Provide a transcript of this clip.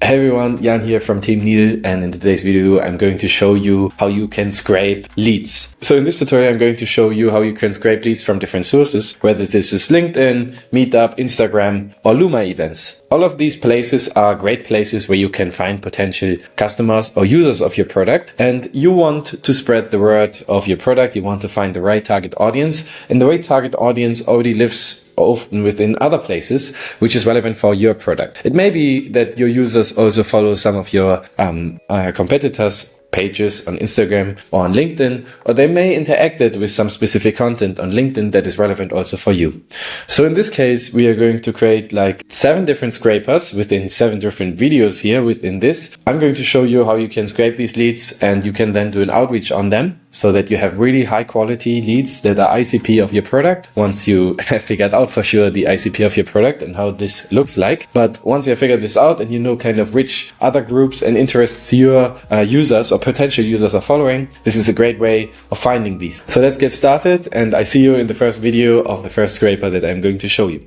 Hey everyone, Jan here from Team Needle, and in today's video I'm going to show you how you can scrape leads. So in this tutorial I'm going to show you how you can scrape leads from different sources, whether this is LinkedIn, Meetup, Instagram or Luma events. All of these places are great places where you can find potential customers or users of your product, and you want to spread the word of your product. You want to find the right target audience, and the right target audience already lives often within other places, which is relevant for your product. It may be that your users also follow some of your competitors' pages on Instagram or on LinkedIn, or they may interact it with some specific content on LinkedIn that is relevant also for you. So in this case, we are going to create like 7 different scrapers within 7 different videos here within this. I'm going to show you how you can scrape these leads, and you can then do an outreach on them so that you have really high quality leads that are ICP of your product once you have figured out for sure the ICP of your product and how this looks like. But once you have figured this out and you know kind of which other groups and interests your users or potential users are following, this is a great way of finding these. So let's get started, and I see you in the first video of the first scraper that I'm going to show you.